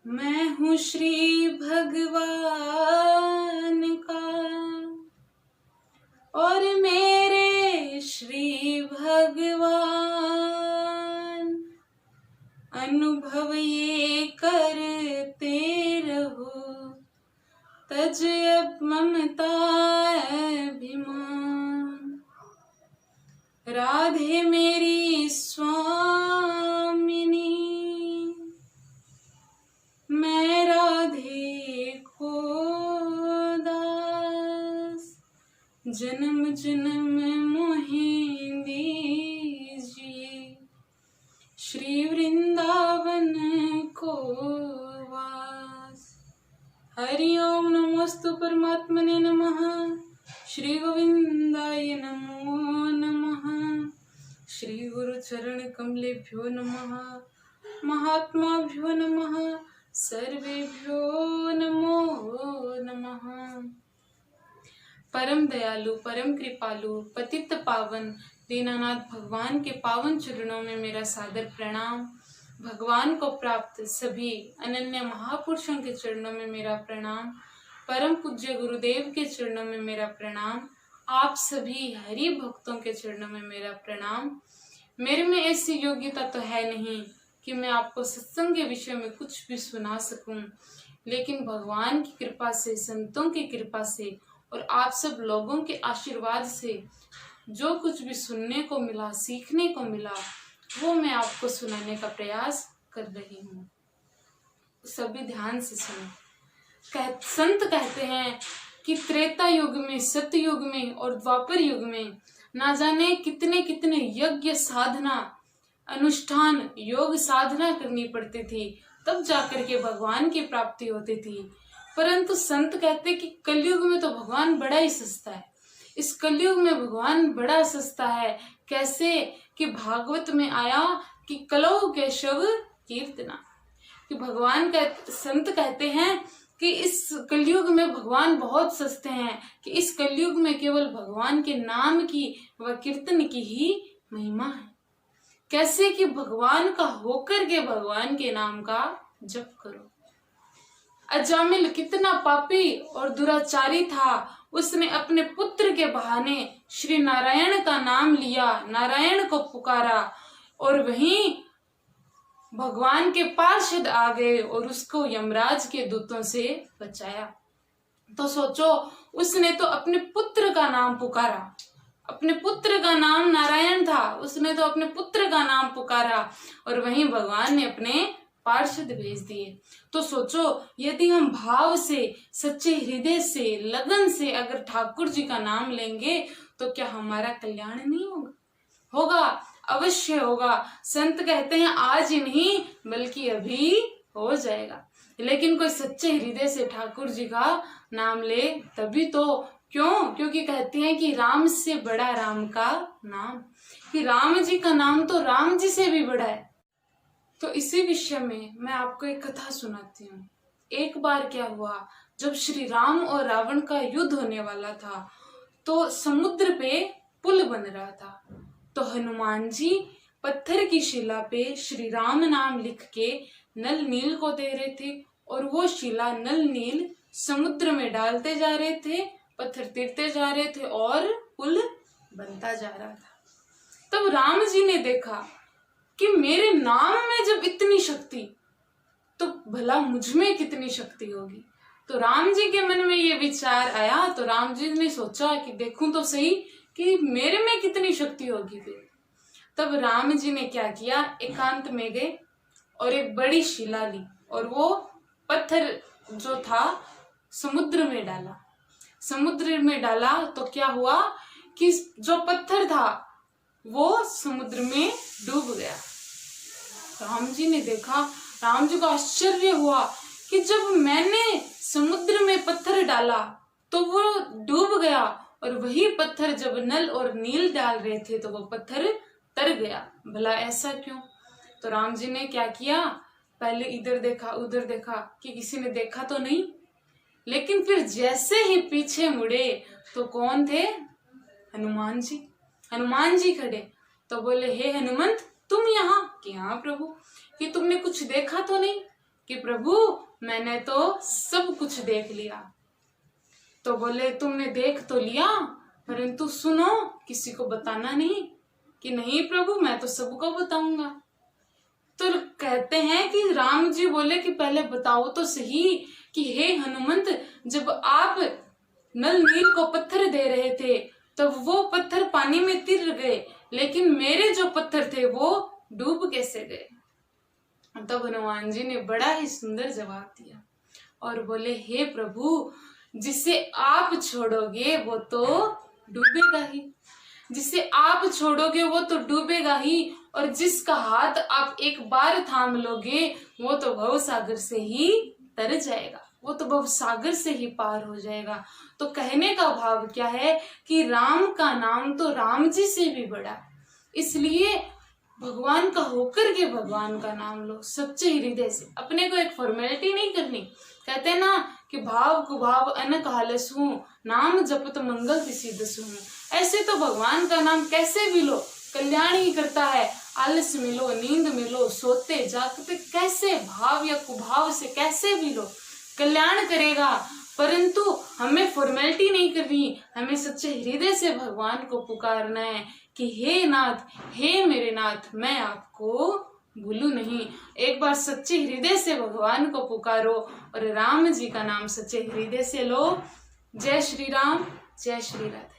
मैं हूँ श्री भगवान का और मेरे श्री भगवान अनुभव ये करते रहो, तज अब ममता अभिमान। राधे मेरी स्वामिनी, मैं राधे को दास, जन्म जन्म मोहि दीजिए श्री वृंदावन को वास। हरि ओम नमोस्तु परमात्मने नमः। श्री गोविंदाय नमो नमः। श्री गुरु चरण कमलेभ्यो नमः। महात्माभ्यो नमः। सर्वेभ्यो नमो नमः। परम दयालु परम कृपालु पतित पावन दीनानाथ भगवान के पावन चरणों में मेरा सादर प्रणाम। भगवान को प्राप्त सभी अनन्य महापुरुषों के चरणों में मेरा प्रणाम। परम पूज्य गुरुदेव के चरणों में मेरा प्रणाम। आप सभी हरि भक्तों के चरणों में मेरा प्रणाम। मेरे में ऐसी योग्यता तो है नहीं कि मैं आपको सत्संग के विषय में कुछ भी सुना सकूं, लेकिन भगवान की कृपा से, संतों की कृपा से और आप सब लोगों के आशीर्वाद से जो कुछ भी सुनने को मिला, सीखने को मिला, वो मैं आपको सुनाने का प्रयास कर रही हूँ। सभी ध्यान से सुनो। संत कहते हैं कि त्रेता युग में, सत्य युग में और द्वापर युग में ना जाने कितने कितने यज्ञ साधना, अनुष्ठान, योग साधना करनी पड़ती थी, तब जाकर के भगवान की प्राप्ति होती थी। परंतु संत कहते कि कलयुग में तो भगवान बड़ा ही सस्ता है। इस कलयुग में भगवान बड़ा सस्ता है। कैसे कि भागवत में आया कि कलौ केशव कीर्तना, कि भगवान का संत कहते हैं कि इस कलयुग में भगवान बहुत सस्ते हैं, कि इस कलयुग में केवल भगवान के नाम की व कीर्तन की ही महिमा है। कैसे कि भगवान का होकर के भगवान के नाम का जप करो। अजामिल कितना पापी और दुराचारी था, उसने अपने पुत्र के बहाने श्री नारायण का नाम लिया, नारायण को पुकारा और वहीं भगवान के पार्षद आ गए और उसको यमराज के दूतों से बचाया। तो सोचो, उसने तो अपने पुत्र का नाम पुकारा, अपने पुत्र का नाम नारायण था, उसने तो अपने पुत्र का नाम पुकारा और वहीं भगवान ने अपने पार्षद भेज दिए। तो सोचो, यदि हम भाव से, सच्चे हृदय से, लगन से अगर ठाकुर जी का नाम लेंगे तो क्या हमारा कल्याण नहीं होगा? होगा, अवश्य होगा। संत कहते हैं आज ही नहीं बल्कि अभी हो जाएगा। लेकिन कोई सच्चे हृदय से ठाकुर जी का नाम ले तभी तो। क्यों? क्योंकि कहते हैं कि राम से बड़ा राम का नाम, कि राम जी का नाम तो राम जी से भी बड़ा है। तो इसी विषय में मैं आपको एक कथा सुनाती हूँ। एक बार क्या हुआ, जब श्री राम और रावण का युद्ध होने वाला था तो समुद्र पे पुल बन रहा था। तो हनुमान जी पत्थर की शिला पे श्री राम नाम लिख के नल नील को दे रहे थे और वो शिला नल नील समुद्र में डालते जा रहे थे, पत्थर तिरते जा रहे थे और पुल बनता जा रहा था। तब राम जी ने देखा कि मेरे नाम में जब इतनी शक्ति, तो भला मुझ में कितनी शक्ति होगी। तो राम जी के मन में ये विचार आया। तो राम जी ने सोचा कि देखूं तो सही कि मेरे में कितनी शक्ति होगी फिर। तब राम जी ने क्या किया, एकांत में गए और एक बड़ी शिला ली और वो पत्थर जो था समुद्र में डाला। समुद्र में डाला तो क्या हुआ कि जो पत्थर था वो समुद्र में डूब गया। राम जी ने देखा, राम जी को आश्चर्य हुआ कि जब मैंने समुद्र में पत्थर डाला तो वो डूब गया और वही पत्थर जब नल और नील डाल रहे थे तो वो पत्थर तर गया। भला ऐसा क्यों? तो राम जी ने क्या किया, पहले इधर देखा उधर देखा कि किसी ने देखा तो नहीं, लेकिन फिर जैसे ही पीछे मुड़े तो कौन थे? हनुमान जी। हनुमान जी खड़े। तो बोले, हे हनुमंत, तुम यहाँ? कि हाँ प्रभु। कि तुमने कुछ देखा तो नहीं? कि प्रभु मैंने तो सब कुछ देख लिया। तो बोले तुमने देख तो लिया, परंतु सुनो, किसी को बताना नहीं। कि नहीं प्रभु मैं तो सबको बताऊंगा। तो कहते हैं कि राम जी बोले कि पहले बताओ तो सही कि हे हनुमंत, जब आप नल नील को पत्थर दे रहे थे तब वो पत्थर पानी में तिर गए, लेकिन मेरे जो पत्थर थे वो डूब कैसे गए। तब हनुमान जी ने बड़ा ही सुंदर जवाब दिया और बोले हे प्रभु, जिसे आप छोड़ोगे वो तो डूबेगा ही, जिसे आप छोड़ोगे वो तो डूबेगा ही, और जिसका हाथ आप एक बार थाम लोगे वो तो भव सागर से ही तर जाएगा, वो तो भव सागर से ही पार हो जाएगा। तो कहने का भाव क्या है कि राम का नाम तो राम जी से भी बड़ा, इसलिए भगवान का होकर के भगवान का नाम लो सच्चे हृदय से। अपने को एक फॉर्मेलिटी नहीं करनी। कहते हैं ना कि भाव कुभाव अनक हालसू, नाम जपत मंगल सिद्धसू। ऐसे तो भगवान का नाम कैसे भी लो कल्याण ही करता है। आलस मिलो, नींद मिलो, सोते जागते कैसे भाव या कुभाव से कैसे भी लो कल्याण करेगा। परंतु हमें फॉर्मेलिटी नहीं करनी, हमें सच्चे हृदय से भगवान को पुकारना है कि हे नाथ, हे मेरे नाथ, मैं आपको भूलू नहीं। एक बार सच्चे हृदय से भगवान को पुकारो और राम जी का नाम सच्चे हृदय से लो। जय श्री राम, जय श्री राधे।